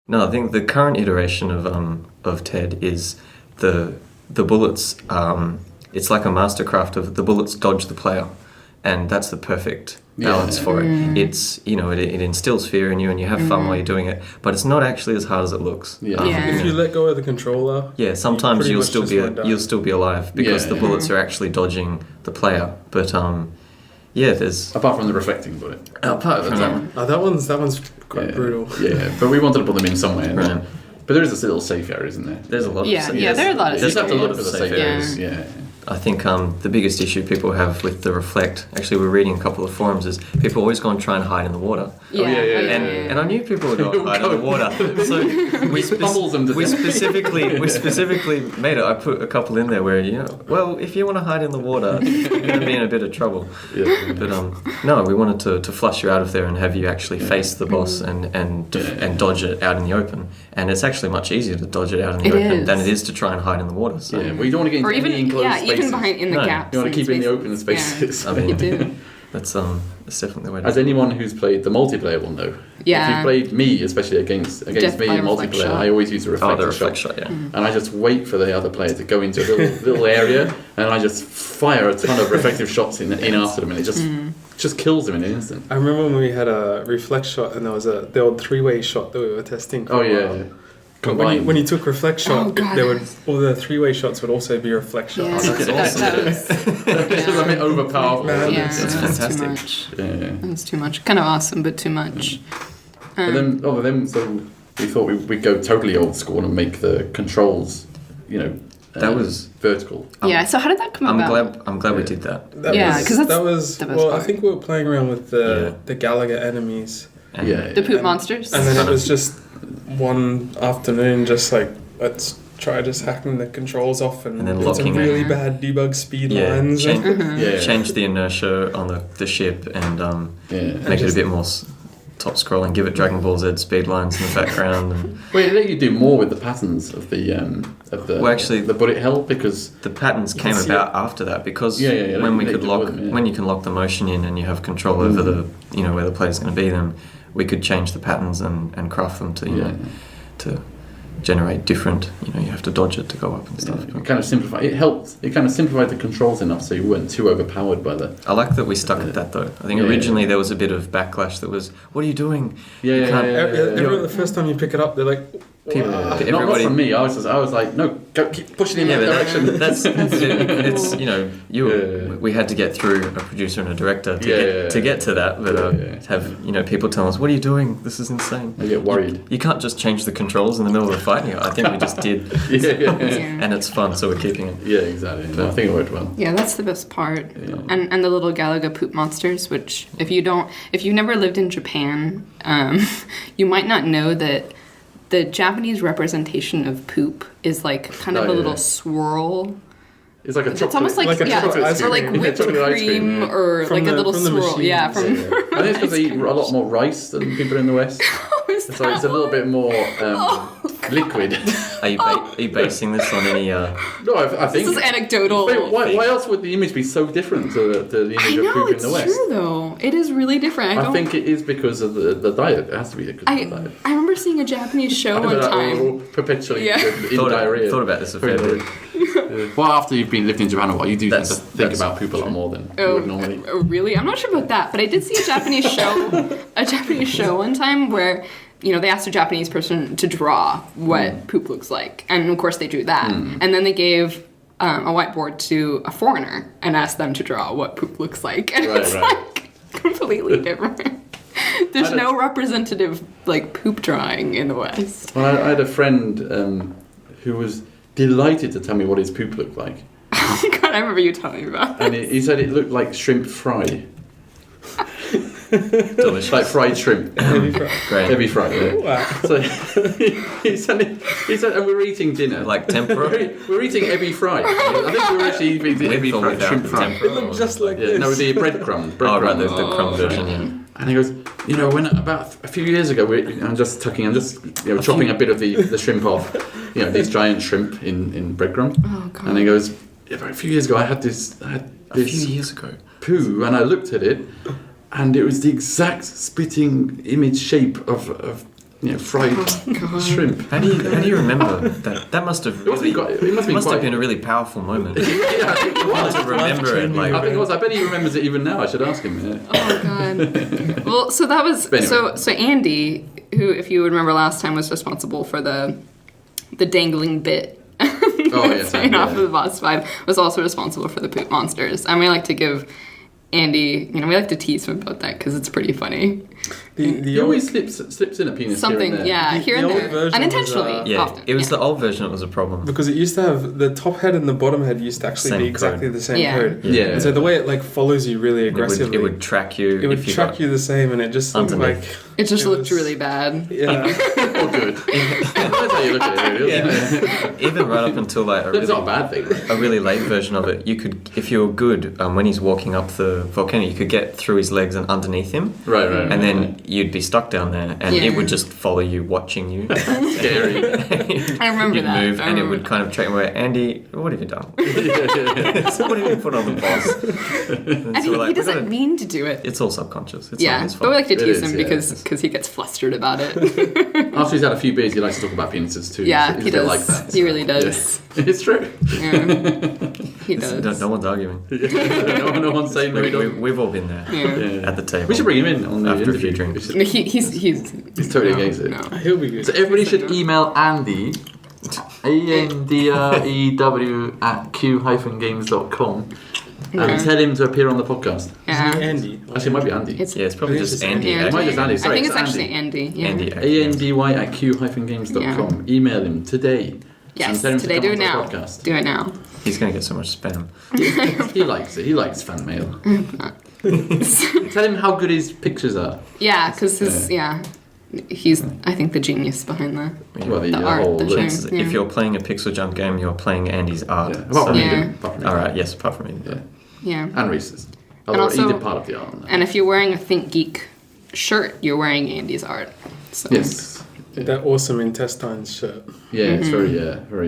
No, I think the current iteration of TED is the bullets. It's like a mastercraft of the bullets dodge the player, and that's the perfect balance for it. It's it instills fear in you, and you have fun while you're doing it. But it's not actually as hard as it looks. If you let go of the controller, sometimes you'll still be alive because the bullets are actually dodging the player. But there's apart from the reflecting bullet. Apart from that, that one's quite brutal. Yeah, but we wanted to put them in somewhere. Right. But there is a little safe area, isn't there? There's a lot. Yeah, there are a lot of you safe just have to look areas. for the safe areas. Yeah. I think the biggest issue people have with the reflect, actually we're reading a couple of forums, is people always go and try and hide in the water. And I knew people would go and hide in the water. So we specifically made it. I put a couple in there where, if you want to hide in the water, you're going to be in a bit of trouble. Yeah. But no, we wanted to flush you out of there and have you actually face the boss and dodge it out in the open. And it's actually much easier to dodge it out in the open than it is to try and hide in the water. So. Yeah, well, you don't want to get into any enclosed spaces. Even behind in the gaps. You want to keep it in the open spaces. Yeah. I mean, you do. That's definitely the way to As anyone who's played the multiplayer will know. Yeah. If you've played me, especially against me in multiplayer, I always use a reflect shot. Yeah. And I just wait for the other player to go into a little area, and I just fire a ton of reflective shots in after them, and it just kills them in an instant. I remember when we had a reflect shot, and there was the old 3-way shot that we were testing. When you took reflect shot, all the 3-way shots would also be reflect shots. It's a bit overpowered. That's fantastic. Too much. That's too much. Kind of awesome, but too much. But then, so we thought we'd go totally old school and make the controls, that was vertical. So how did that come about? I'm glad we did that. Because that was the best part. I think we were playing around with the Gallagher enemies. The poop monsters. And then it was just one afternoon, just like, let's try just hacking the controls off and then it's a locking really bad debug speed lines. Change the inertia on the ship and make it a bit more top scrolling. Give it Dragon Ball Z speed lines in the background. And Wait, let you do more with the patterns of the the bullet hell, because the patterns came about after that because when we could when you can lock the motion in and you have control over the where the player's going to be, then we could change the patterns and craft them to generate different. You have to dodge it to go up and stuff. It kind of simplified. It helped. It kind of simplified the controls enough so you weren't too overpowered by the. I like that we stuck at that though. I think originally there was a bit of backlash that was, "What are you doing?" The first time you pick it up, they're like. Everybody, not from me. I was like, no, go keep pushing in that direction. That's we had to get through a producer and a director to get to that, but have people tell us, what are you doing? This is insane. I get worried. You can't just change the controls in the middle of a fight. I think we just did, and it's fun, so we're keeping it. Yeah, exactly. No, I think it worked well. Yeah, that's the best part. Yeah. And the little Galaga poop monsters, which if you've never lived in Japan, you might not know that. The Japanese representation of poop is like kind of a little swirl. It's like a chocolate. It's almost like or like whipped cream or like a little swirl. I think it's because they eat a lot more rice than people in the West. So it's a little bit more liquid. Are you basing this on any? No, I think this is anecdotal. Why else would the image be so different to the image of poop in the West? It's true though. It is really different. I think it is because of the diet. It has to be because of the diet. I remember seeing a Japanese show one time. Perpetually in diarrhea. Thought about this a fair bit. Well, after you've lived in Japan a while, you do tend to think about poop a lot more than you would normally. Oh, really? I'm not sure about that, but I did see a Japanese show one time where they asked a Japanese person to draw what poop looks like, and of course they drew that, and then they gave a whiteboard to a foreigner and asked them to draw what poop looks like, and it's like completely different. There's no representative poop drawing in the West. Well, I had a friend who was delighted to tell me what his poop looked like. Oh God, I remember you telling me about this. And he said it looked like shrimp fry. Delicious. Like fried shrimp. Heavy fry. Yeah. Wow. So he said, and we're eating dinner. Like tempura? We're eating ebi fry. I think we were actually eating ebi fry, shrimp fry. It looked just like this. No, the breadcrumb. Right, the crumb version, yeah. And he goes, when about a few years ago, I'm just chopping a bit of the shrimp off, these giant shrimp in breadcrumb. Oh, God. And he goes, about a few years ago, I had this a few years ago poo, and I looked at it, and it was the exact spitting image shape of fried shrimp. How do you remember that? That must have really, it must have been a really powerful moment. I think it was. To remember it, I think it was. I bet he remembers it even now. I should ask him. Yeah. Oh god. Well, so that was Anyway. so Andy, who, if you would remember last time, was responsible for the dangling bit. Off of the boss 5, was also responsible for the poop monsters. And we like to give Andy, we like to tease him about that because it's pretty funny. He always slips in a penis something, here and there. here and there, unintentionally. Often. It was the old version that was a problem because it used to have the top head and the bottom head used to actually be exactly the same code. Yeah. And so the way it follows you really aggressively, it would track you. It would track you the same, and it just looked like it just looked really bad. Yeah. Or good. That's how you look at it, really. Even right up until like it's not a bad thing. Right? A really late version of it, you could, if you were good, when he's walking up the volcano, you could get through his legs and underneath him. Right. And then you'd be stuck down there, and it would just follow you, watching you. Scary. I remember You'd that. move, and it would kind of track away. Andy, what have you done? So what have you put on the boss? And he doesn't mean to do it. It's all subconscious. It's not his fault. But we like to tease him is, because he gets flustered about it. After he's had a few beers, he likes to talk about penises too. Yeah, he's he does. Like that, He really does. Yeah. It's true. Yeah. He does. No one's arguing. No one's saying no. We've all been there at the table. We should bring him in on the after interview. a few drinks. He's totally against it. No. He'll be good. So everybody should email Andy, ANDREW at q-games.com and tell him to appear on the podcast. Yeah. Andy. Actually, it might be Andy. It's probably just Andy. It might just Andy. Sorry, I think it's Andy. actually Andy. Yeah. Andy. ANDY at q-games.com. Email him today. Yes, and tell him today. to Do come it onto now. the podcast. Do it now. He's going to get so much spam. He likes it. He likes fan mail. Tell him how good his pictures are. Yeah, because he's, I think, the genius behind the art. whole The Chances, charm, if you're playing a PixelJunk game, you're playing Andy's art. Yeah. Apart from Yeah. me. All right, yes, apart from me. Yeah. Yeah. And Reese's. And Although also- he did part of the art. And if you're wearing a Think Geek shirt, you're wearing Andy's art. So Yes. Yeah. That awesome intestines shirt. Yeah, it's very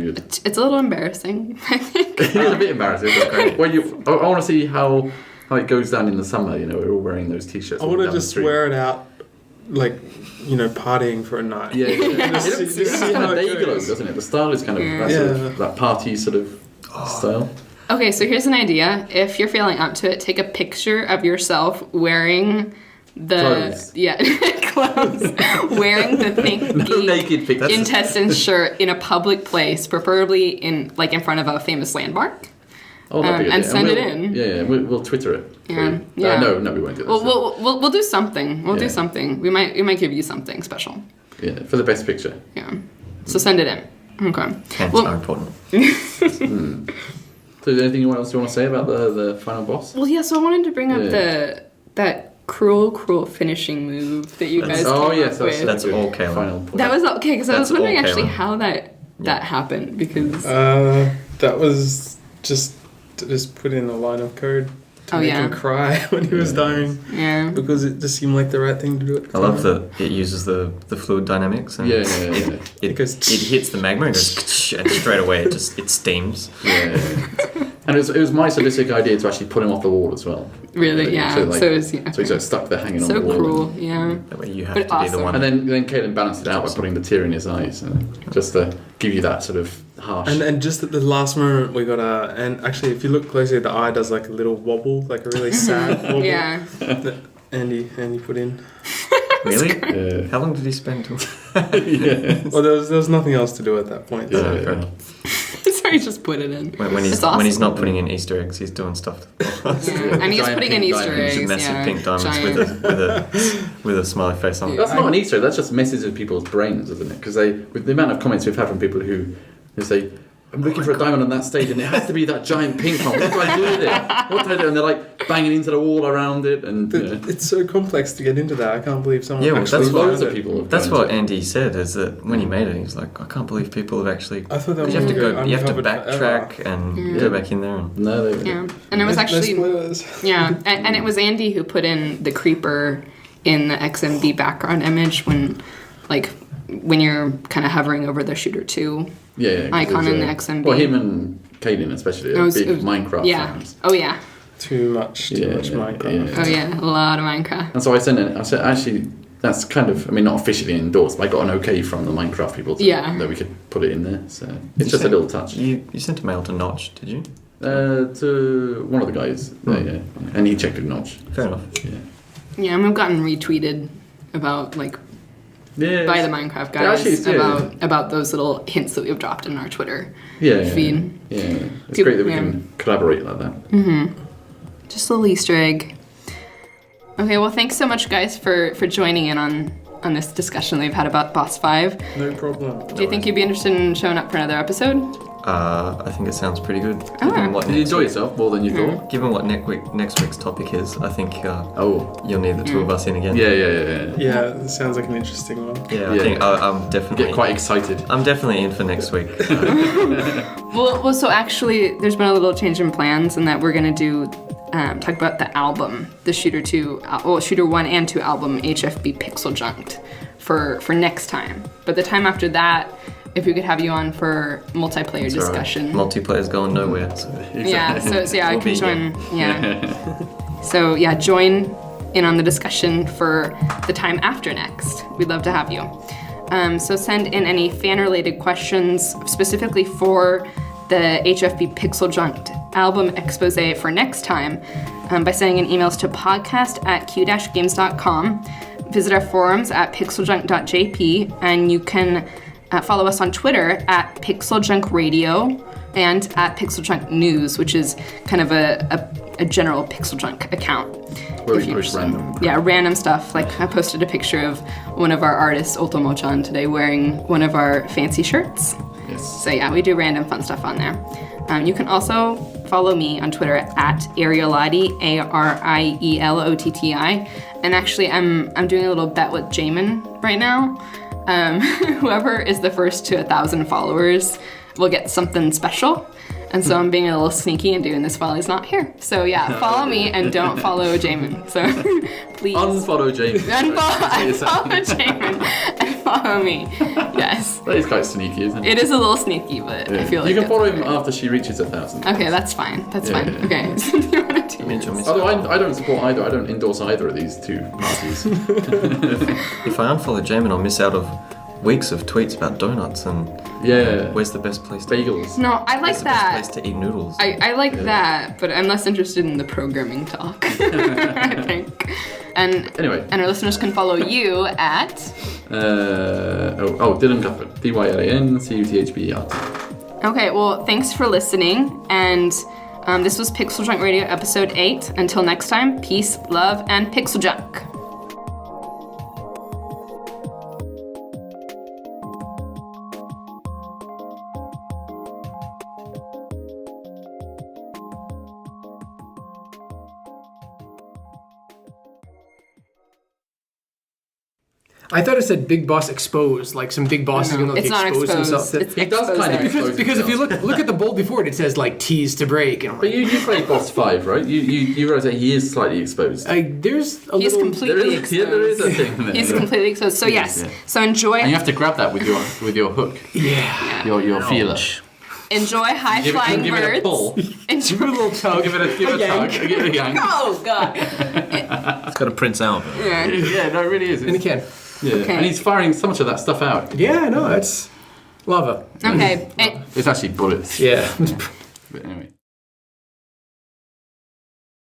good. It's a little embarrassing, I think. It's a bit embarrassing, but great. I want to see how it goes down in the summer. We're all wearing those t-shirts. I want to just wear it out, like, partying for a night. Yeah. Just It see kind how of it day glow, goes. doesn't it? The style is kind of that sort of that party sort of style. Okay, so here's an idea. If you're feeling up to it, take a picture of yourself wearing the clothes, wearing the Think Geek naked pictures. intestines shirt in a public place, preferably in front of a famous landmark. Oh, that'd be good. and send it in. Yeah, we'll Twitter it. Yeah, yeah. No, we won't do that. We'll do something. We'll do Yeah. something. We might give you something special. Yeah, for the best picture. Yeah. So send it in. Okay. Hands are important. So is there anything else you want to say about the final boss? Well, yeah. So I wanted to bring up that cruel finishing move that you guys came up with. That's all Kayla. Final point. That was okay because I was That's wondering all actually Kayla. how that happened because That was just put in a line of code to make him cry when he was dying. Yeah. Because it just seemed like the right thing to do at the I love time. that it uses the fluid dynamics. And It hits the magma and goes, and straight away it steams. Yeah. And it was my sadistic idea to actually put him off the wall as well. Really, yeah. So, So it was so he's like stuck there hanging on so the wall. cruel, yeah. That way you have But to be the awesome. one. And then Caelan balanced it out by putting the tear in his eyes, just to give you that sort of harsh. And just at the last moment we got and actually if you look closely the eye does like a little wobble, like a really sad wobble. Yeah. That Andy put in. Really? Yeah. How long did he spend to... Well, there was nothing else to do at that point. Yeah, So. fair enough. So he just put it in. When he's It's awesome. when he's not putting in Easter eggs, he's doing stuff. Yeah. And he's Giant putting in pink Easter diamonds, eggs. Massive yeah. pink diamonds Giant. with a smiley face on. That's not an Easter egg, that's just messes with people's brains, isn't it? Because with the amount of comments we've had from people who say, I'm looking for a diamond on that stage and it has to be that giant pink one. What do I do with it? What do I do? And they're like banging into the wall around it. And It's so complex to get into that. I can't believe someone Yeah, well, actually that's loads found of it. people have That's gone what into it. Andy said. Is that when he made it, he was like, I can't believe people have actually. I thought that Because you have to was go. You have to uncovered backtrack forever. and go back in there. And, No, they Yeah. And it was No actually spoilers. yeah, and it was Andy who put in the creeper in the XMB background image when you're kind of hovering over the Shooter 2 yeah, icon in the XMB. Well, him and Caelan especially are big Minecraft yeah. fans. Oh Too much Minecraft. yeah. Oh yeah, a lot of Minecraft. And so I sent it. I said, actually, that's kind of, I mean, not officially endorsed, but I got an okay from the Minecraft people that we could put it in there. So it's just a little touch. You sent a mail to Notch, did you? To one of the guys, yeah, and he checked with Notch. Fair enough. Yeah, and we've gotten retweeted about by the Minecraft guys about those little hints that we've dropped in our Twitter feed. Yeah, it's great that we can collaborate like that. Mm-hmm. Just a little Easter egg. Okay, well, thanks so much, guys, for joining in on this discussion that we've had about Boss 5. No problem. Do you think you'd be interested in showing up for another episode? I think it sounds pretty good. Did you enjoy yourself more than you thought? Given what next week's topic is, I think you'll need the two of us in again. Yeah. Yeah, it sounds like an interesting one. Yeah, I think I'm definitely... Get quite excited. I'm definitely in for next week. Well, so actually, there's been a little change in plans in that we're going to do... talk about the album, the Shooter 1 and 2 album, HFB PixelJunked, for next time. But the time after that, if we could have you on for multiplayer discussion. Right. Multiplayer's going nowhere. So. Yeah, so I can join. Yeah. So yeah, join in on the discussion for the time after next. We'd love to have you. So send in any fan-related questions specifically for the HFB PixelJunked album expose for next time by sending in emails to podcast@q-games.com. Visit our forums at pixeljunk.jp, and you can follow us on Twitter at PixelJunkRadio and at PixelJunkNews, which is kind of a general PixelJunk account. Where we post random. Yeah, random stuff. Like I posted a picture of one of our artists, Otomochan, today wearing one of our fancy shirts. Yes. So yeah, we do random fun stuff on there. You can also follow me on Twitter at Arielotti, ARIELOTTI. And actually, I'm doing a little bet with Jamin right now. Whoever is the first to 1,000 followers will get something special. And so I'm being a little sneaky and doing this while he's not here. So yeah, follow me and don't follow Jamin. So please. Unfollow Jamin. Unfollow Jamin and follow me. Yes. That is quite sneaky, isn't it? It is a little sneaky, but I feel like you can follow him after she reaches 1,000. Okay, that's fine. That's fine. Yeah. Okay. Do you want to do it? Although I don't support either. I don't endorse either of these two parties. If I unfollow Jamin, I'll miss out of weeks of tweets about donuts and where's the best place to bagels. No, I like that. Where's the best place to eat noodles? I like that, but I'm less interested in the programming talk. I think. And our listeners can follow you at Dylan Cuthbert, DYLANCUTHBER. Okay, well, thanks for listening, and this was PixelJunk Radio episode 8. Until next time, peace, love, and PixelJunk. I thought it said Big Boss exposed, like some big boss is going to expose himself. It does kind of expose because if you look at the bold before it, it says like tease to break. And but you played Boss 5, right? You realize that he is slightly exposed. He's completely exposed. Yeah, there is a thing there. He's completely exposed. So yes, so enjoy. And you have to grab that with your hook. Yeah. Your feeler. Enjoy high-flying birds. Give it a pull. Enjoy a little tug. Give it a tug. Give it a yank. Oh God. It's got a Prince Albert. Yeah, no, it really is. And he can. Yeah. Okay. And he's firing so much of that stuff out. Yeah, no, it's lava. Okay. It's actually bullets. Yeah. But anyway.